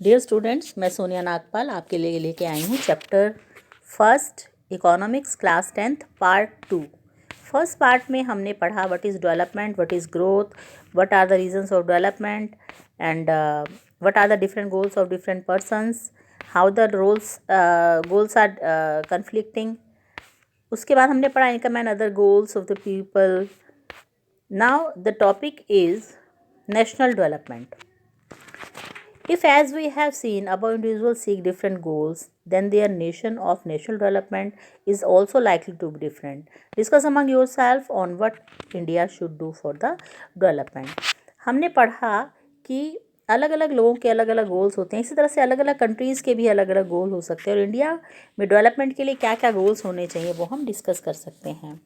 Dear students, मैं सोनिया नागपाल आपके लिए लेके आई हूँ chapter first economics class 10th part 2। First part में हमने पढ़ा what is development, what is growth, what are the reasons of development and what are the different goals of different persons, how the goals are conflicting. उसके बाद हमने पढ़ा income and other goals of the people. Now the topic is national development. If, as we have seen, above individuals seek different goals, then their nation of national development is also likely to be different. Discuss among yourself on what India should do for the development. हमने पढ़ा कि अलग अलग लोगों के अलग अलग goals होते हैं, इसी तरह से अलग अलग कंट्रीज़ के भी अलग अलग गोल हो सकते हैं, और इंडिया में डेवलपमेंट के लिए क्या क्या गोल्स होने चाहिए वो हम डिस्कस कर सकते हैं.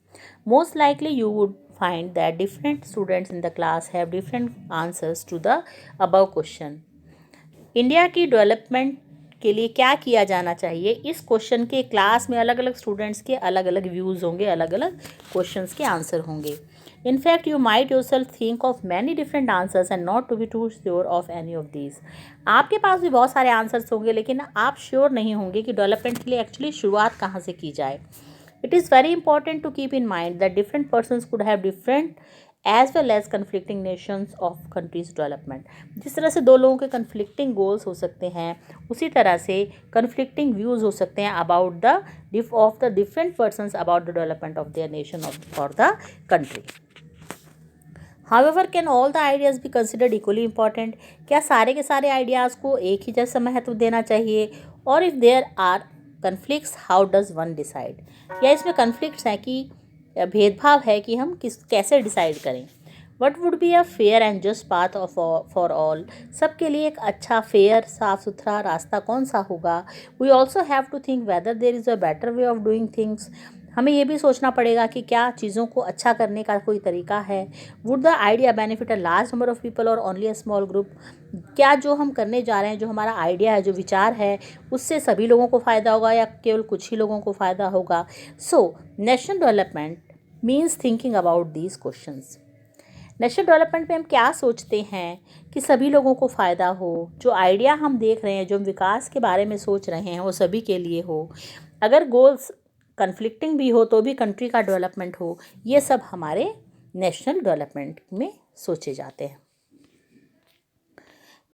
Most likely you would find that different students in the class have different answers to the above question. India की डेवलपमेंट के लिए क्या किया जाना चाहिए, इस क्वेश्चन के क्लास में अलग अलग स्टूडेंट्स के अलग अलग व्यूज़ होंगे, अलग अलग क्वेश्चंस के आंसर होंगे. In fact, you might yourself think of many different answers and not to be too sure of any of these. आपके पास भी बहुत सारे आंसर्स होंगे, लेकिन आप श्योर नहीं होंगे कि डेवलपमेंट के लिए एक्चुअली शुरुआत कहाँ से की जाए. It is very important to keep in mind that different persons could have different as well as conflicting nations of countries development. जिस तरह से दो लोगों के conflicting goals हो सकते हैं, उसी तरह से conflicting views हो सकते हैं about the different persons about the development of their nation or the country. However, can all the ideas be considered equally important? क्या सारे के सारे आइडियाज़ को एक ही जैसा महत्व देना चाहिए? और if there are conflicts, how does one decide? या इसमें conflicts हैं कि भेदभाव है कि हम कैसे डिसाइड करें. What would be a fair and just path for all? सबके लिए एक अच्छा, फेयर, साफ सुथरा रास्ता कौन सा होगा. We also have to think whether there is a better way of doing things. हमें ये भी सोचना पड़ेगा कि क्या चीज़ों को अच्छा करने का कोई तरीका है. Would the idea benefit a large number of people और ओनली अ स्मॉल ग्रुप. क्या जो हम करने जा रहे हैं, जो हमारा आइडिया है, जो विचार है, उससे सभी लोगों को फ़ायदा होगा या केवल कुछ ही लोगों को फ़ायदा होगा. So national development means thinking about these questions. National development में हम क्या सोचते हैं कि सभी लोगों को फ़ायदा हो, जो आइडिया हम देख रहे हैं, जो हम विकास के बारे में सोच रहे हैं, वो सभी के लिए हो. अगर गोल्स कन्फ्लिक्टिंग भी हो तो भी कंट्री का डेवलपमेंट हो. ये सब हमारे नेशनल डेवलपमेंट में सोचे जाते हैं.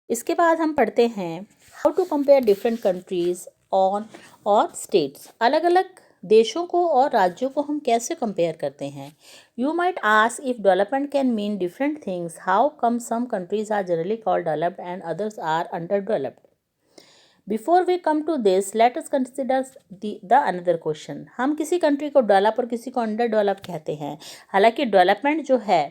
इसके बाद हम पढ़ते हैं how to compare different countries on और स्टेट्स. अलग अलग देशों को और राज्यों को हम कैसे कंपेयर करते हैं. You might ask if development can mean different things, how come some countries are generally called developed and others are under developed. Before we come to this, let us consider the another question. हम किसी country को develop और किसी को under develop कहते हैं. हालांकि development जो है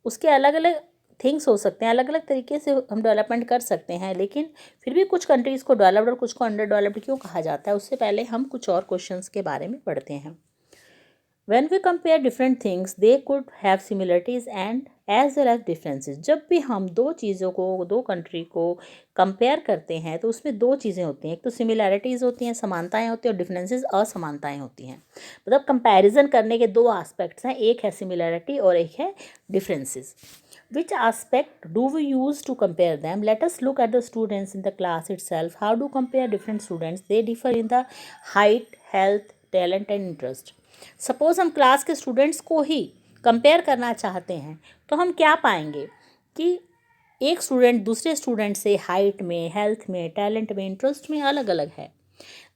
उसके अलग अलग थिंग्स हो सकते हैं, अलग अलग तरीके से हम डेवलपमेंट कर सकते हैं, लेकिन फिर भी कुछ कंट्रीज़ को डेवलप्ड और कुछ को अंडर डेवलप्ड क्यों कहा जाता है, उससे पहले हम कुछ और क्वेश्चंस के बारे में पढ़ते हैं. When we compare different things, they could have similarities and as well as differences. जब भी हम दो चीज़ों को, दो कंट्री को कंपेयर करते हैं तो उसमें दो चीज़ें होती हैं. एक तो सिमिलैरिटीज़ होती हैं, समानताएं होती हैं, और डिफरेंसेस, असमानताएं होती हैं. मतलब कंपैरिजन करने के दो एस्पेक्ट्स हैं, एक है सिमिलैरिटी और एक है differences. Which aspect do we use to compare them? Let us look at the students in the class itself. How do compare different students? They differ in the height, health, talent and interest. Suppose हम class के students को ही compare करना चाहते हैं तो हम क्या पाएंगे कि एक स्टूडेंट दूसरे स्टूडेंट से हाइट में, हेल्थ में, टैलेंट में, इंटरेस्ट में अलग अलग है.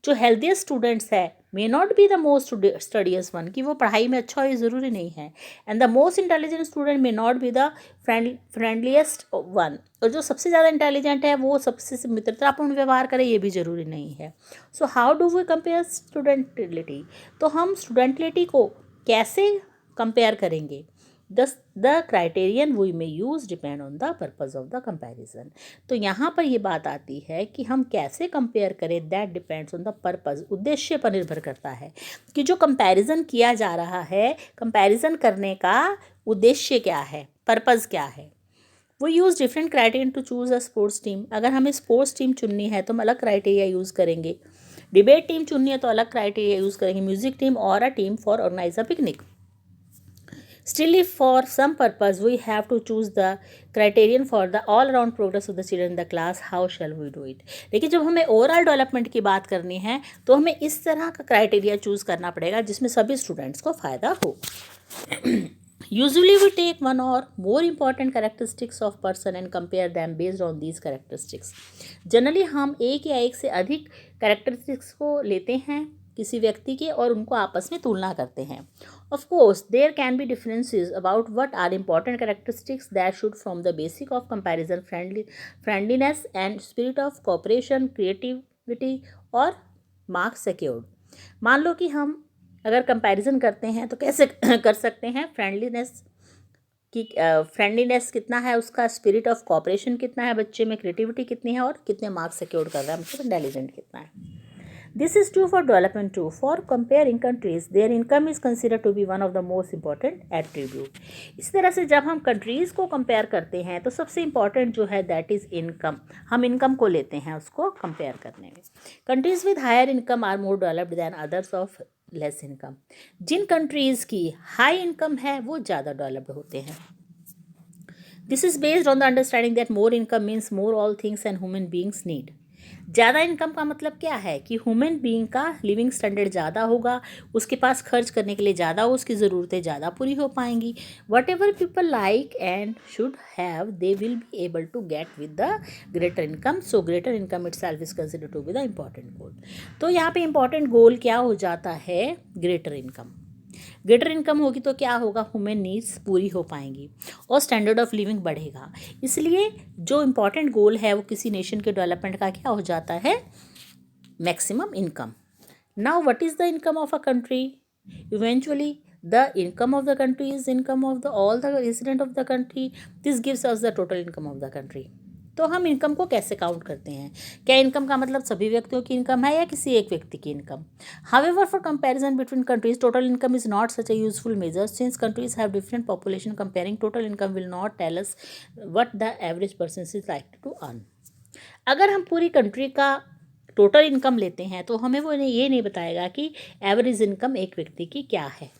जो हेल्थीस्ट स्टूडेंट्स है may not be the most studies one, कि वो पढ़ाई में अच्छा हो ये ज़रूरी नहीं है. And the most intelligent student may not be the फ्रेंडलीस्ट one, और जो सबसे ज़्यादा इंटेलिजेंट है वो सबसे मित्रतापूर्ण व्यवहार करे ये भी ज़रूरी नहीं है. So how do we compare स्टूडेंटिलिटी. तो हम स्टूडेंटिलिटी को कैसे कंपेयर करेंगे. The criterion we may use depend on the purpose of the comparison. तो यहाँ पर ये बात आती है कि हम कैसे कंपेयर करें. that depends on the purpose. उद्देश्य पर निर्भर करता है कि जो कंपैरिजन किया जा रहा है, कंपैरिजन करने का उद्देश्य क्या है, पर्पज़ क्या है. वो use different criterion to choose a sports team. अगर हमें स्पोर्ट्स टीम चुननी है तो हम अलग क्राइटेरिया यूज़ करेंगे. डिबेट टीम चुननी है तो अलग क्राइटेरिया यूज़ करेंगे. म्यूज़िक टीम और a team for organise a picnic. Still, if for some purpose we have to choose the criterion for the all around progress of the children in the class, how shall we do it? लेकिन जब हमें overall development की बात करनी है तो हमें इस तरह का क्राइटेरिया चूज़ करना पड़ेगा जिसमें सभी स्टूडेंट्स को फ़ायदा हो. Usually we take one or more important characteristics of person and compare them based on these characteristics. Generally हम एक या एक से अधिक characteristics को लेते हैं किसी व्यक्ति के और उनको आपस में तुलना करते हैं. Of course, there can be differences about what are important characteristics that should form the basic of comparison, friendliness and spirit of cooperation, creativity और marks secured. मान लो कि हम अगर कंपैरिजन करते हैं तो कैसे कर सकते हैं. फ्रेंडलीनेस कितना है उसका, स्पिरिट ऑफ कोऑपरेशन कितना है बच्चे में, क्रिएटिविटी कितनी है और कितने मार्क्स सिक्योर कर रहा है, मतलब इंटेलिजेंट कितना है. This is true for development too. For comparing countries their income is considered to be one of the most important attribute. इस तरह से जब हम कंट्रीज़ को कंपेयर करते हैं तो सबसे इंपॉर्टेंट जो है दैट इज़ इनकम. हम इनकम को लेते हैं उसको कंपेयर करने में. Countries with higher income are more developed than others of less income. जिन कंट्रीज़ की हाई इनकम है वो ज़्यादा डेवलप्ड होते हैं. This is based on the understanding that more income means more all things and human beings need. ज़्यादा income का मतलब क्या है कि ह्यूमन बीइंग का लिविंग स्टैंडर्ड ज़्यादा होगा, उसके पास खर्च करने के लिए ज़्यादा हो, उसकी ज़रूरतें ज़्यादा पूरी हो पाएंगी. Whatever people like and should have they will be able to get with the greater income. So greater income itself is consider to be the important goal. तो यहाँ पे इम्पॉर्टेंट गोल क्या हो जाता है, ग्रेटर इनकम. ग्रेटर इनकम होगी तो क्या होगा, ह्यूमन नीड्स पूरी हो पाएंगी और स्टैंडर्ड ऑफ लिविंग बढ़ेगा. इसलिए जो इम्पॉर्टेंट गोल है वो किसी नेशन के डेवलपमेंट का क्या हो जाता है, maximum income. Now what is the income of a country? Eventually the income of the country is income of the all the resident of the country. This gives us the total income of the country. तो हम income को कैसे count करते हैं? क्या income का मतलब सभी व्यक्तियों की इनकम है या किसी एक व्यक्ति की income? However, for comparison between countries, total income is not such a useful measure since countries have different population. Comparing total income will not tell us what the average person is likely to earn. अगर हम पूरी country का total income लेते हैं तो हमें वो ये नहीं बताएगा कि एवरेज इनकम एक व्यक्ति की क्या है.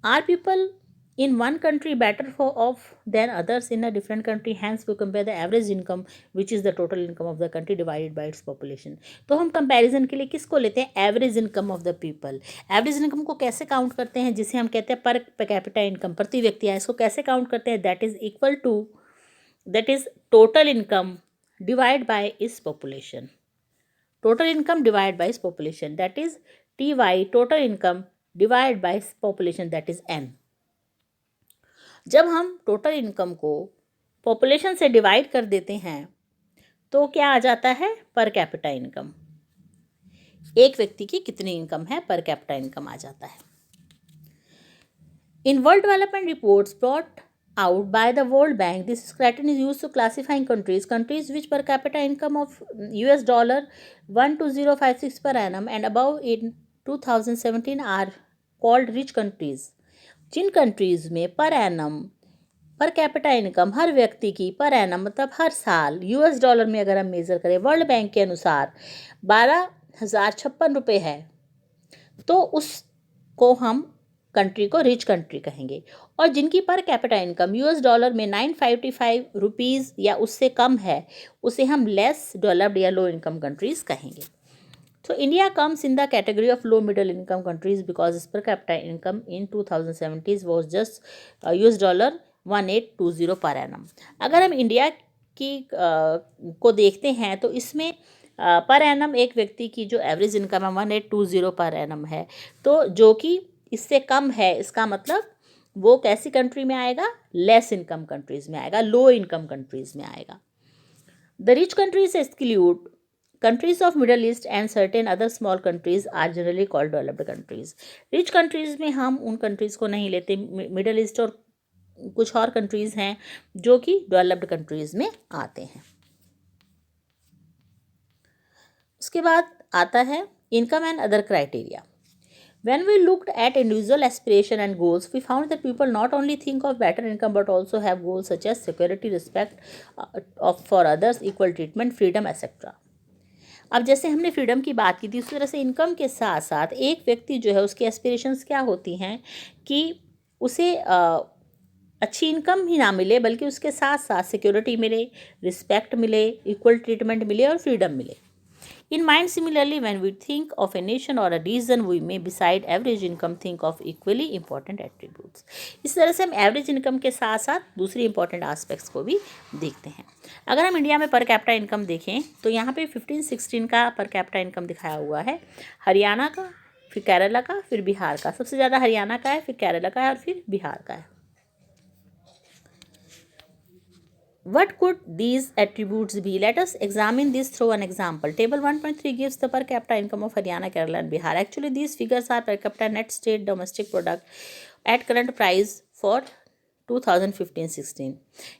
Are people in one country better off than others in a different country? Hence we compare the average income which is the total income of the country divided by its population. तो हम comparison के लिए किसको लेते हैं, average income of the people. Average income को कैसे count करते हैं, जिसे हम कहते हैं पर कैपिटा इनकम, प्रति व्यक्ति आय. इसको कैसे काउंट करते हैं, that is equal to that is total income divide by इस population. Total income divide by इस population that is T Y, total income divide by population that is N. जब हम टोटल इनकम को population से divide कर देते हैं तो क्या आ जाता है, पर कैपिटा इनकम. एक व्यक्ति की कितनी इनकम है, पर कैपिटा इनकम आ जाता है. In world development reports brought out by the World Bank, this criterion is used to classifying countries which per capita income of $12056 per annum and above in 2017 are called rich countries. जिन countries में per annum per capita income हर व्यक्ति की per annum मतलब हर साल US dollar में अगर हम measure करें वर्ल्ड बैंक के अनुसार 12,056 रुपये है तो उसको हम कंट्री को रिच कंट्री कहेंगे. और जिनकी per capita income US dollar में 955 रुपीज़ या उससे कम है उसे हम लेस डेवलप्ड या लो इनकम कंट्रीज़ कहेंगे. So India comes in the category of low middle income countries because its per capita income in 2017 was just $1820 per annum. अगर हम इंडिया की को देखते हैं तो इसमें पर एनम एक व्यक्ति की जो एवरेज इनकम है 1820 पर एनम है, तो जो कि इससे कम है. इसका मतलब वो कैसी कंट्री में आएगा, लेस इनकम कंट्रीज़ में आएगा, लो इनकम कंट्रीज़ में आएगा. The rich countries exclude countries of Middle East and certain other small countries are generally called developed countries. Rich countries में हम उन countries को नहीं लेते, मिडल ईस्ट और कुछ और countries हैं जो कि developed countries में आते हैं. उसके बाद आता है income and other criteria. When we looked at individual aspiration and goals, we found that people not only think of better income but also have goals such as security, respect for others, equal treatment, freedom, etc. अब जैसे हमने freedom की बात की थी उसी तरह से इनकम के साथ साथ एक व्यक्ति जो है उसकी एस्पिरेशंस क्या होती हैं कि उसे अच्छी इनकम ही ना मिले, बल्कि उसके साथ साथ सिक्योरिटी मिले, रिस्पेक्ट मिले, इक्वल ट्रीटमेंट मिले और फ्रीडम मिले. In mind, similarly, when we think of a nation or a region, we may beside average income think of equally important attributes. इस तरह से हम एवरेज इनकम के साथ साथ दूसरी इंपॉर्टेंट आस्पेक्ट्स को भी देखते हैं. अगर हम इंडिया में पर कैपिटा इनकम देखें तो यहाँ पे 15-16 का पर कैपिटा इनकम दिखाया हुआ है. हरियाणा का, फिर केरला का, फिर बिहार का. सबसे ज़्यादा हरियाणा का है, फिर केरला का है और फिर बिहार का है. What could these attributes be? Let us examine this through an example. Table 1.3 gives the per capita income of Haryana, Kerala and Bihar. Actually, these figures are per capita net state domestic product at current price for 2015-16.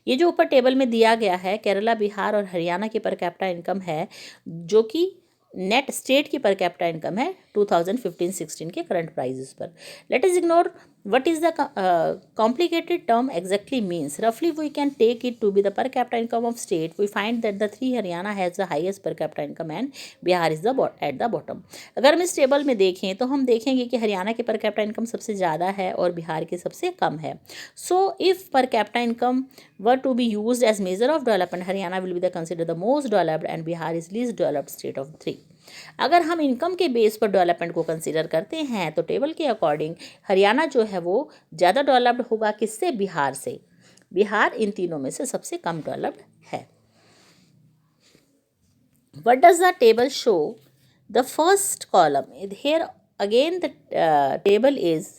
ये जो ऊपर table में दिया गया है केरला, बिहार और हरियाणा की per capita income है, जो कि नेट स्टेट की पर कैपिटा इनकम है 2015-16 के करंट प्राइजेस पर. Let us ignore what is the complicated term exactly means. Roughly we can take it to be the per capita income of state. We find that the 3 Haryana has the highest per capita income and Bihar is at the bottom. अगर हम इस table में देखें तो हम देखेंगे कि हरियाणा की पर कैपिटा इनकम सबसे ज़्यादा है और बिहार की सबसे कम है. So if per capita income were to be used as measure of development, Haryana will be considered the most developed and Bihar is least developed state of the 3. अगर हम income के बेस पर डेवलपमेंट को consider करते हैं तो table के according Haryana जो है वो ज़्यादा डेवलप्ड होगा. किससे? बिहार से. बिहार इन तीनों में से सबसे कम डेवलप्ड है. What does the table show? The first column here again the table is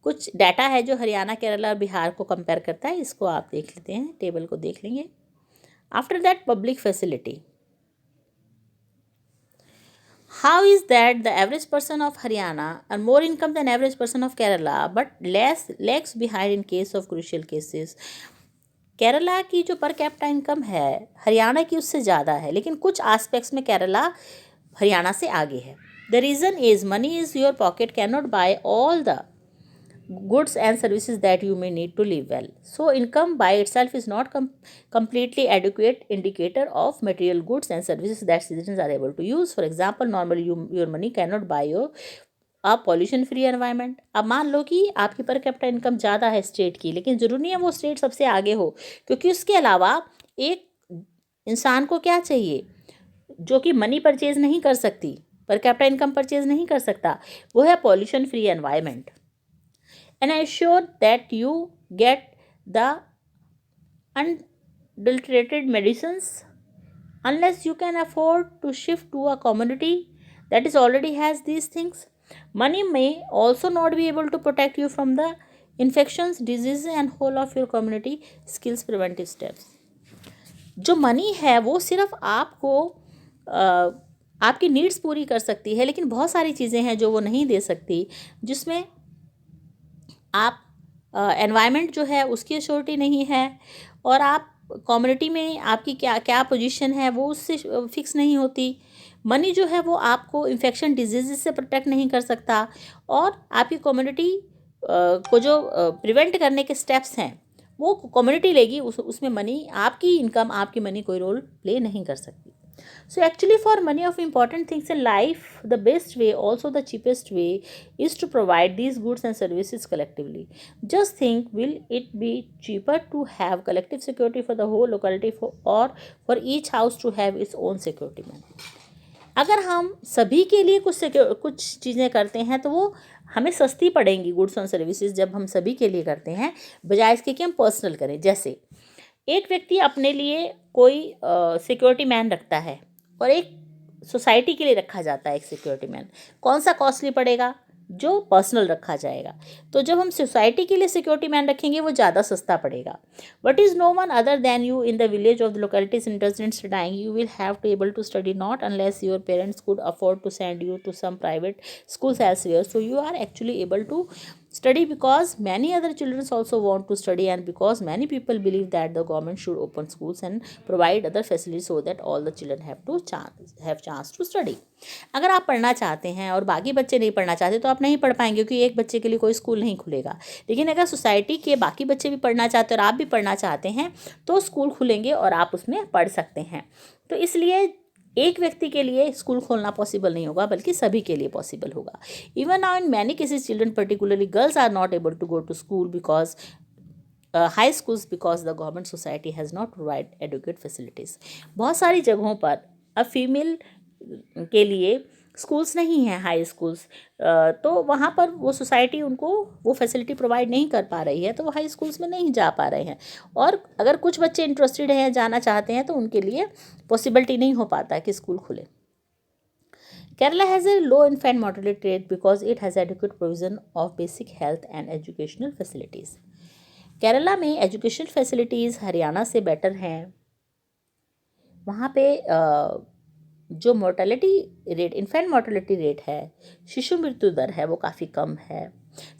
कुछ डाटा है जो हरियाणा, केरला और बिहार को कंपेयर करता है. इसको आप देख लेते हैं, टेबल को देख लेंगे. After that public facility. How is that the average person of Haryana earn more income than average person of Kerala but lags behind in case of crucial cases? Kerala की जो पर कैपिटा इनकम है हरियाणा की उससे ज़्यादा है, लेकिन कुछ aspects में केरला हरियाणा से आगे है. The reason is money is your pocket can not buy all the goods and services that you may need to live well. So income by itself is not completely adequate indicator of material goods and services that citizens are able to use. For example, normally your money cannot buy a pollution free environment. अब मान लो कि आपकी per capita income ज़्यादा है state की, लेकिन ज़रूरी नहीं है वो स्टेट सबसे आगे हो, क्योंकि उसके अलावा एक इंसान को क्या चाहिए जो कि मनी परचेज नहीं कर सकती, पर कैपिटा इनकम परचेज नहीं कर सकता, वो है pollution free environment. And I assure that you get the unadulterated medicines unless you can afford to shift to a community that is already has these things. Money may also not be able to protect you from the infections, diseases and whole of your community skills preventive steps. जो money है वो सिर्फ आपको आपकी needs पूरी कर सकती है, लेकिन बहुत सारी चीज़ें हैं जो वो नहीं दे सकती, जिसमें आप एनवायरनमेंट जो है उसकी अश्योरिटी नहीं है, और आप कम्युनिटी में आपकी क्या क्या पोजीशन है वो उससे फिक्स नहीं होती. मनी जो है वो आपको इन्फेक्शन डिजीज़ से प्रोटेक्ट नहीं कर सकता, और आपकी कम्युनिटी को जो प्रिवेंट करने के स्टेप्स हैं वो कम्युनिटी लेगी. उसमें मनी, आपकी इनकम, आपकी मनी कोई रोल प्ले नहीं कर सकती. So actually for many of important things in life, the best way, also the cheapest way, is to provide these goods and services collectively. Just think, will it be cheaper to have collective security for the whole locality or for each house to have its own security man? अगर हम सभी के लिए कुछ चीज़ें करते हैं तो वो हमें सस्ती पड़ेंगी गुड्स और सर्विसेज, जब हम सभी के लिए करते हैं, बजाय इसके कि हम पर्सनल करें. जैसे एक व्यक्ति अपने लिए कोई सिक्योरिटी मैन रखता है और एक सोसाइटी के लिए रखा जाता है एक सिक्योरिटी मैन. कौन सा कॉस्टली पड़ेगा? जो पर्सनल रखा जाएगा. तो जब हम सोसाइटी के लिए सिक्योरिटी मैन रखेंगे वो ज़्यादा सस्ता पड़ेगा. But is no one other than you in the village of the localities interested in studying. You will have to able to study not unless your parents could afford to send you to some private schools elsewhere. So you are actually able to study because many other children also want to study, and because many people believe that the government should open schools and provide other facilities so that all the children have chance to study. अगर आप पढ़ना चाहते हैं और बाकी बच्चे नहीं पढ़ना चाहते तो आप नहीं पढ़ पाएंगे, क्योंकि एक बच्चे के लिए कोई स्कूल नहीं खुलेगा. लेकिन अगर सोसाइटी के बाकी बच्चे भी पढ़ना चाहते हैं और आप भी पढ़ना चाहते हैं तो स्कूल खुलेंगे और आप उसमें पढ़ सकते हैं. तो इसलिए एक व्यक्ति के लिए स्कूल खोलना पॉसिबल नहीं होगा, बल्कि सभी के लिए पॉसिबल होगा. Even now in many cases children, particularly girls, are not able to go to school because high schools, because the government society has not provide educate facilities. बहुत सारी जगहों पर अब फीमेल के लिए स्कूल्स नहीं हैं, हाई स्कूल्स, तो वहाँ पर वो सोसाइटी उनको वो फैसिलिटी प्रोवाइड नहीं कर पा रही है, तो वो हाई स्कूल्स में नहीं जा पा रहे हैं. और अगर कुछ बच्चे इंटरेस्टेड हैं, जाना चाहते हैं, तो उनके लिए पॉसिबिलिटी नहीं हो पाता है कि स्कूल खुले. Kerala has a low infant mortality rate because it has adequate provision of basic health and educational facilities. Kerala में एजुकेशन फैसिलिटीज़ हरियाणा से बेटर हैं. वहाँ पे जो mortality rate, infant mortality rate है, शिशु मृत्यु दर है, वो काफ़ी कम है.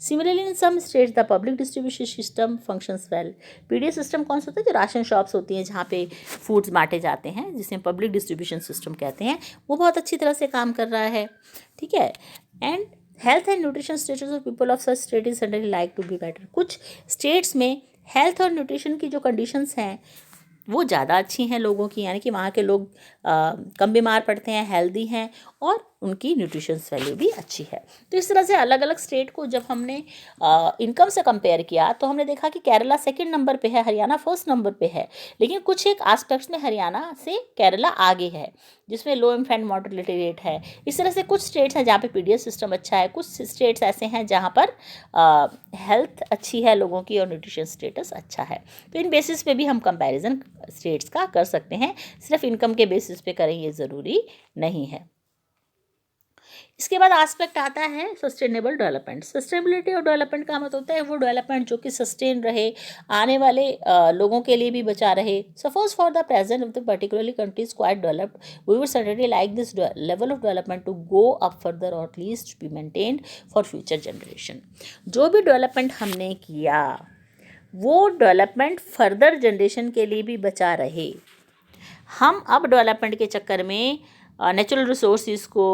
Similarly in some states the public distribution system functions well. PDS system कौन सा होता है? जो राशन शॉप्स होती हैं जहाँ पे फूड्स बांटे जाते हैं, जिसे पब्लिक डिस्ट्रीब्यूशन सिस्टम कहते हैं, वो बहुत अच्छी तरह से काम कर रहा है. ठीक है. And health and nutrition status of people of such state is suddenly like to be better. कुछ स्टेट्स में हेल्थ और न्यूट्रिशन की जो कंडीशंस हैं वो ज़्यादा अच्छी हैं लोगों की, यानी कि वहाँ के लोग कम बीमार पड़ते हैं, हेल्दी हैं, और उनकी न्यूट्रिशंस वैल्यू भी अच्छी है. तो इस तरह से अलग अलग स्टेट को जब हमने इनकम से कंपेयर किया, तो हमने देखा कि केरला सेकंड नंबर पे है, हरियाणा फर्स्ट नंबर पे है. लेकिन कुछ एक एस्पेक्ट्स में हरियाणा से केरला आगे है, जिसमें लो इन्फेंट मोर्टेलिटी रेट है. इस तरह से कुछ स्टेट्स हैं जहाँ पे पीडीएस सिस्टम अच्छा है, कुछ स्टेट्स ऐसे हैं जहाँ पर हेल्थ अच्छी है लोगों की और न्यूट्रिशन स्टेटस अच्छा है. तो इन बेसिस पे भी हम कंपैरिजन स्टेट्स का कर सकते हैं, सिर्फ इनकम के बेसिस पे करें ये ज़रूरी नहीं है. इसके बाद एस्पेक्ट आता है सस्टेनेबल डेवलपमेंट. सस्टेनेबिलिटी और डेवलपमेंट का मतलब होता है वो डेवलपमेंट जो कि सस्टेन रहे, आने वाले लोगों के लिए भी बचा रहे. Suppose for the present of the particularly countries quite developed, we would certainly like this level of development to go up further और at least be maintained for future generation. जो भी डेवलपमेंट हमने किया वो डेवलपमेंट फर्दर जनरेशन के लिए भी बचा रहे. हम अब डेवलपमेंट के चक्कर में नेचुरल रिसोर्सेज को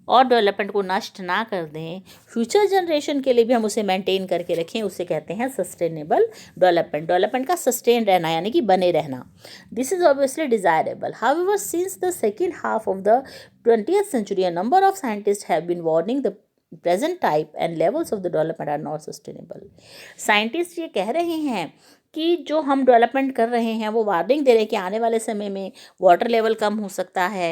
और डेवलपमेंट को नष्ट ना कर दें, फ्यूचर जनरेशन के लिए भी हम उसे मेंटेन करके रखें, उसे कहते हैं सस्टेनेबल डेवलपमेंट. डेवलपमेंट का सस्टेन रहना यानी कि बने रहना. This is obviously desirable. However since the second half of the 20th century a number of scientists have been warning the present type and levels of the development are not sustainable. Scientist ये कह रहे हैं कि जो हम development कर रहे हैं वो वार्निंग दे रहे हैं कि आने वाले समय में वाटर लेवल कम हो सकता है,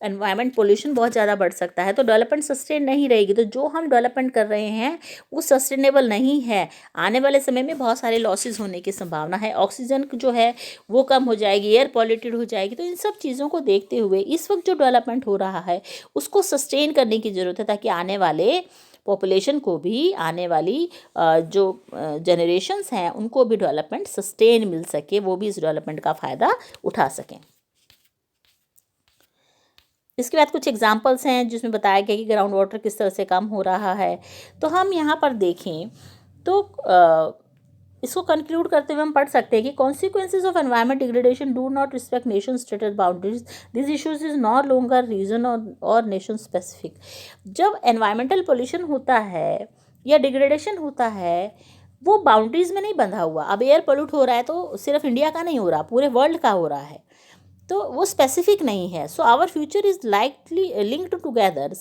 एनवायरनमेंट पोल्यूशन बहुत ज़्यादा बढ़ सकता है, तो डेवलपमेंट सस्टेन नहीं रहेगी. तो जो हम डेवलपमेंट कर रहे हैं वो सस्टेनेबल नहीं है. आने वाले समय में बहुत सारे लॉसेस होने की संभावना है. ऑक्सीजन जो है वो कम हो जाएगी, एयर पॉल्यूटेड हो जाएगी. तो इन सब चीज़ों को देखते हुए इस वक्त जो डेवलपमेंट हो रहा है उसको सस्टेन करने की ज़रूरत है, ताकि आने वाले पॉपुलेशन को भी, आने वाली जो जनरेशन्स हैं उनको भी डेवलपमेंट सस्टेन मिल सके, वो भी इस डेवलपमेंट का फ़ायदा उठा सकें. इसके बाद कुछ एग्जांपल्स हैं जिसमें बताया गया कि ग्राउंड वाटर किस तरह से कम हो रहा है. तो हम यहाँ पर देखें तो इसको कंक्लूड करते हुए हम पढ़ सकते हैं कि consequences of environment degradation do not respect nation stated boundaries. This issues is not longer region और नेशन स्पेसिफिक. जब एनवायरमेंटल पोल्यूशन होता है या डिग्रेडेशन होता है वो बाउंड्रीज में नहीं बंधा हुआ. अब एयर पोल्यूट हो रहा है तो सिर्फ इंडिया का नहीं हो रहा, पूरे वर्ल्ड का हो रहा है, तो वो स्पेसिफिक नहीं है. So our future is likely linked together.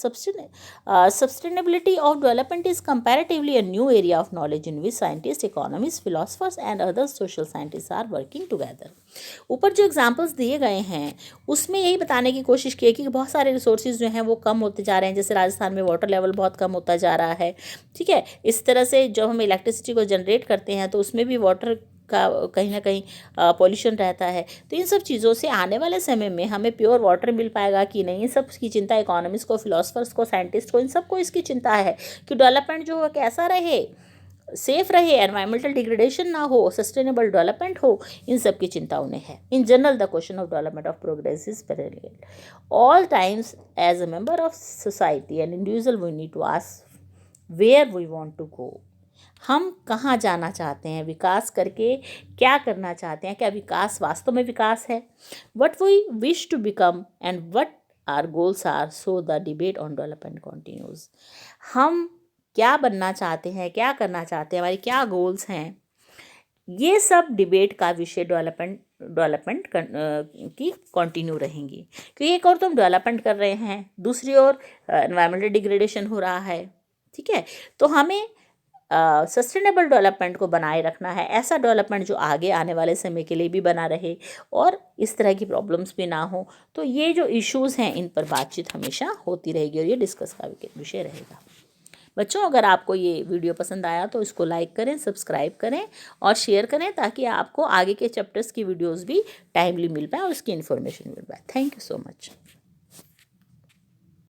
Sustainability of development is comparatively a new area of knowledge in which scientist, economist, philosophers and other social scientist are working together. ऊपर जो एग्जांपल्स दिए गए हैं उसमें यही बताने की कोशिश की है कि बहुत सारे रिसोर्सेज जो हैं वो कम होते जा रहे हैं. जैसे राजस्थान में वाटर लेवल बहुत कम होता जा रहा है. ठीक है. इस तरह से जब हम इलेक्ट्रिसिटी को जनरेट करते हैं तो उसमें भी वाटर का कहीं ना कहीं पॉल्यूशन रहता है. तो इन सब चीज़ों से आने वाले समय में हमें प्योर वाटर मिल पाएगा कि नहीं, इन सब की चिंता इकोनॉमिस्ट को, फिलोसफर्स को, साइंटिस्ट को, इन सबको इसकी चिंता है कि डेवलपमेंट जो है कैसा रहे, सेफ रहे, एनवायरमेंटल डिग्रेडेशन ना हो, सस्टेनेबल डेवलपमेंट हो. इन सब की चिंता उन्हें है. In general the question of development of progress is perennial all times. As a member of society and individual we need to ask where we want to go. हम कहाँ जाना चाहते हैं, विकास करके क्या करना चाहते हैं, क्या विकास वास्तव में विकास है. What we wish to become and what are goals are. So the debate on development continues. हम क्या बनना चाहते हैं, क्या करना चाहते हैं, हमारी क्या गोल्स हैं, ये सब डिबेट का विषय डेवलपमेंट की कंटिन्यू रहेंगी, क्योंकि एक और तो हम डेवलपमेंट कर रहे हैं, दूसरी ओर एनवायरमेंटल डिग्रेडेशन हो रहा है। ठीक है, तो हमें सस्टेनेबल डेवलपमेंट को बनाए रखना है, ऐसा डेवलपमेंट जो आगे आने वाले समय के लिए भी बना रहे और इस तरह की प्रॉब्लम्स भी ना हो। तो ये जो इश्यूज़ हैं इन पर बातचीत हमेशा होती रहेगी और ये डिस्कस का विषय रहेगा। बच्चों, अगर आपको ये वीडियो पसंद आया तो इसको लाइक करें, सब्सक्राइब करें और शेयर करें, ताकि आपको आगे के चैप्टर्स की वीडियोस भी टाइमली मिल पाए और उसकी इन्फॉर्मेशन मिल पाए। Thank you so much.